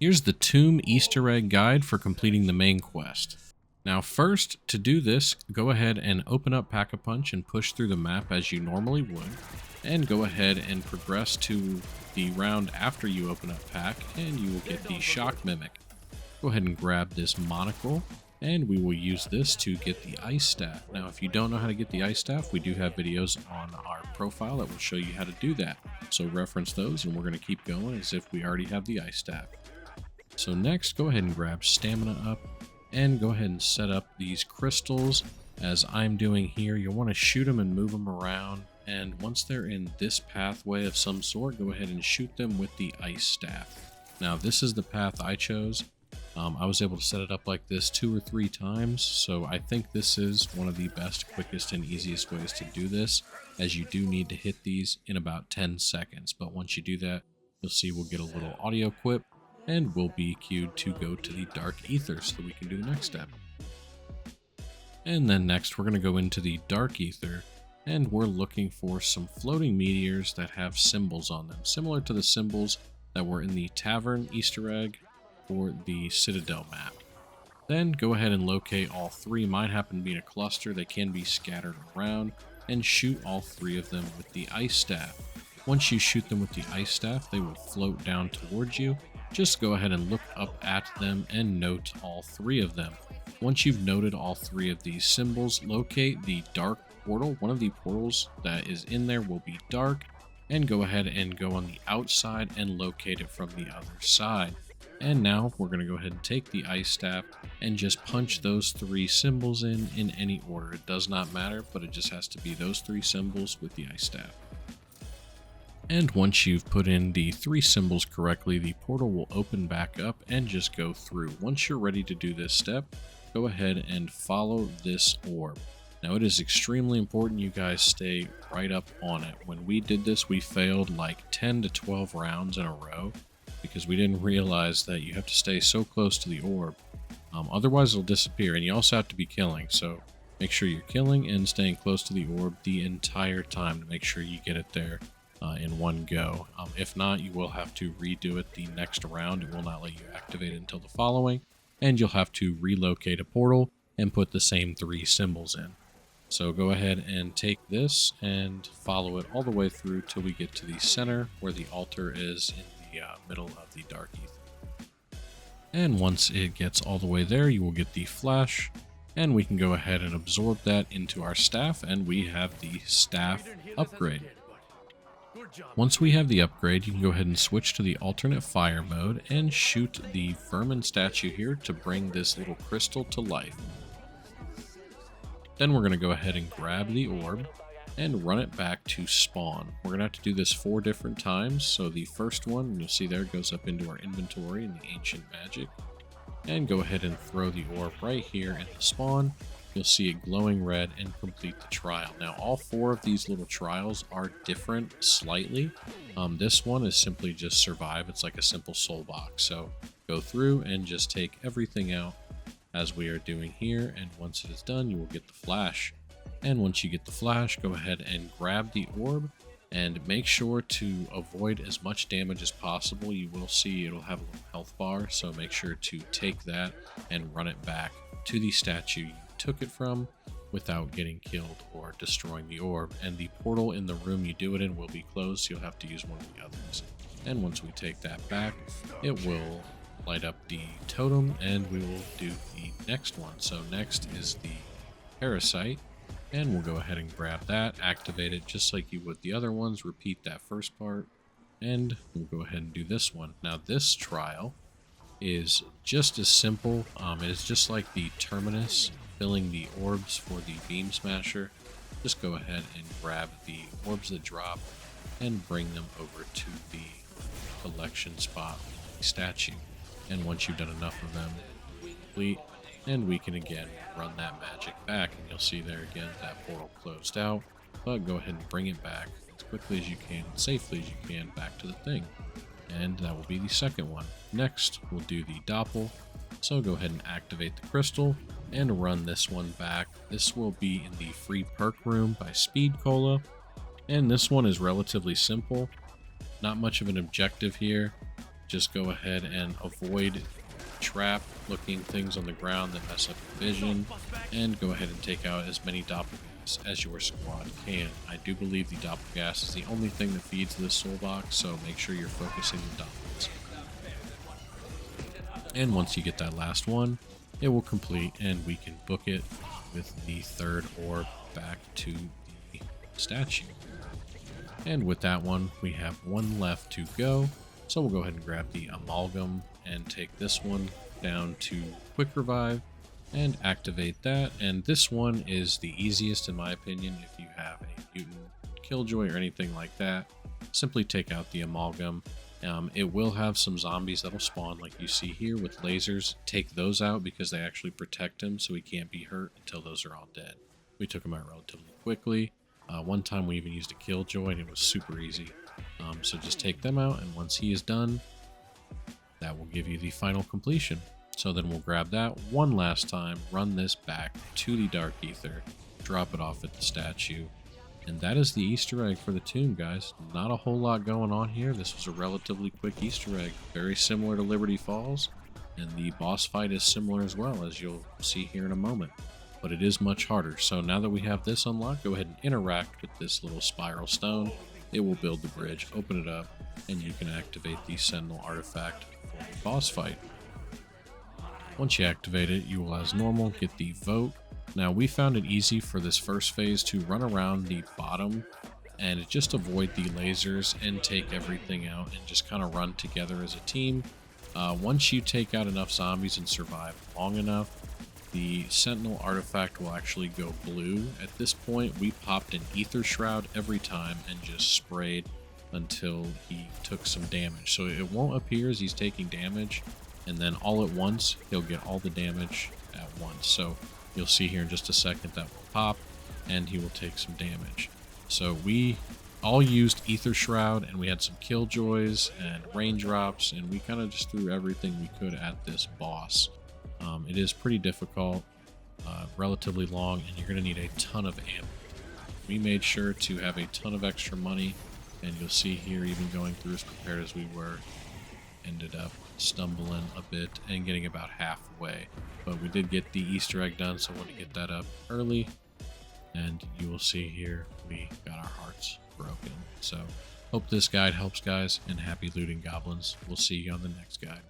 Here's the tomb Easter egg guide for completing the main quest. Now first, to do this, go ahead and open up Pack-a-Punch and push through the map as you normally would, and go ahead and progress to the round after you open up Pack, and you will get the Shock Mimic. Go ahead and grab this monocle, and we will use this to get the Ice Staff. Now if you don't know how to get the Ice Staff, we do have videos on our profile that will show you how to do that. So reference those, and we're going to keep going as if we already have the Ice Staff. So next, go ahead and grab Stamina up, and go ahead and set up these crystals as I'm doing here. You'll want to shoot them and move them around, and once they're in this pathway of some sort, go ahead and shoot them with the Ice Staff. Now this is the path I chose. I was able to set it up like this 2 or 3 times, so I think this is one of the best, quickest, and easiest ways to do this, as you do need to hit these in about 10 seconds. But once you do that, you'll see we'll get a little audio quip, and we'll be queued to go to the Dark Ether so that we can do the next step. And then next, we're going to go into the Dark Ether, and we're looking for some floating meteors that have symbols on them, similar to the symbols that were in the Tavern Easter egg or the Citadel map. Then go ahead and locate all 3. Mine happen to be in a cluster. They can be scattered around, and shoot all 3 of them with the Ice Staff. Once you shoot them with the Ice Staff, they will float down towards you. Just go ahead and look up at them and note all 3 of them. Once you've noted all 3 of these symbols, locate the dark portal. One of the portals that is in there will be dark, and go ahead and go on the outside and locate it from the other side. And now we're going to go ahead and take the Ice Staff and just punch those 3 symbols in any order. It does not matter, but it just has to be those 3 symbols with the Ice Staff. And once you've put in the 3 symbols correctly, the portal will open back up and just go through. Once you're ready to do this step, go ahead and follow this orb. Now it is extremely important you guys stay right up on it. When we did this, we failed like 10 to 12 rounds in a row because we didn't realize that you have to stay so close to the orb. Otherwise it'll disappear, and you also have to be killing. So make sure you're killing and staying close to the orb the entire time to make sure you get it there in one go. If not, you will have to redo it the next round. It will not let you activate it until the following, and you'll have to relocate a portal and put the same 3 symbols in. So go ahead and take this and follow it all the way through till we get to the center where the altar is in the middle of the Dark Ether. And once it gets all the way there, you will get the flash, and we can go ahead and absorb that into our staff, and we have the staff upgrade. Once we have the upgrade, you can go ahead and switch to the alternate fire mode and shoot the Vermin Statue here to bring this little crystal to life. Then we're going to go ahead and grab the orb and run it back to spawn. We're going to have to do this 4 different times. So the first one, you'll see there, goes up into our inventory in the Ancient Magic. And go ahead and throw the orb right here in the spawn. You'll see it glowing red and complete the trial. Now all 4 of these little trials are different slightly. This one is simply just survive. It's like a simple soul box. So go through and just take everything out as we are doing here, and once it is done, you will get the flash. And once you get the flash, go ahead and grab the orb and make sure to avoid as much damage as possible. You will see it'll have a little health bar, so make sure to take that and run it back to the statue you took it from without getting killed or destroying the orb. And the portal in the room you do it in will be closed, so you'll have to use one of the others. And once we take that back, it will light up the totem, and we will do the next one. So next is the Parasite, and we'll go ahead and grab that, activate it just like you would the other ones, repeat that first part, and we'll go ahead and do this one. Now this trial is just as simple. It is just like the Terminus, filling the orbs for the Beam Smasher. Just go ahead and grab the orbs that drop and bring them over to the collection spot with the statue. And once you've done enough of them, complete, and we can again run that magic back, and you'll see there again that portal closed out. But go ahead and bring it back as quickly as you can, safely as you can, back to the thing. And that will be the second one. Next, we'll do the Dopple. So go ahead and activate the crystal and run this one back. This will be in the free perk room by Speed Cola. And this one is relatively simple. Not much of an objective here. just go ahead and avoid trap looking things on the ground that mess up your vision, and go ahead and take out as many doppelgas as your squad can. I do believe the doppelgas is the only thing that feeds this soul box, so make sure you're focusing the doppels. And once you get that last one, it will complete and we can book it with the third orb back to the statue. And with that one, we have one left to go. So we'll go ahead and grab the Amalgam and take this one down to Quick Revive and activate that. And this one is the easiest in my opinion. If you have a mutant killjoy or anything like that, simply take out the Amalgam. It will have some zombies that'll spawn like you see here with lasers. Take those out because they actually protect him so he can't be hurt until those are all dead. We took him out relatively quickly. One time we even used a killjoy and it was super easy. So just take them out, and once he is done, that will give you the final completion. So then we'll grab that one last time, run this back to the Dark Ether, drop it off at the statue, and that is the Easter egg for the tomb, guys. Not a whole lot going on here. This was a relatively quick Easter egg, very similar to Liberty Falls, and the boss fight is similar as well, as you'll see here in a moment. But it is much harder. So now that we have this unlocked, go ahead and interact with this little spiral stone. It will build the bridge, open it up, and you can activate the Sentinel artifact for the boss fight. Once you activate it, you will, as normal, get the vote. Now, we found it easy for this first phase to run around the bottom and just avoid the lasers and take everything out and just kind of run together as a team. Once you take out enough zombies and survive long enough, the Sentinel artifact will actually go blue. At this point, we popped an Ether Shroud every time and just sprayed until he took some damage. So it won't appear as he's taking damage, and then all at once, he'll get all the damage at once. So you'll see here in just a second that will pop, and he will take some damage. So we all used Ether Shroud, and we had some Killjoys and Raindrops, and we kind of just threw everything we could at this boss. It is pretty difficult, relatively long, and you're going to need a ton of ammo. We made sure to have a ton of extra money, and you'll see here, even going through as prepared as we were, ended up stumbling a bit and getting about halfway. But we did get the Easter egg done, so I want to get that up early, and you will see here we got our hearts broken. So hope this guide helps, guys, and happy looting, goblins. We'll see you on the next guide.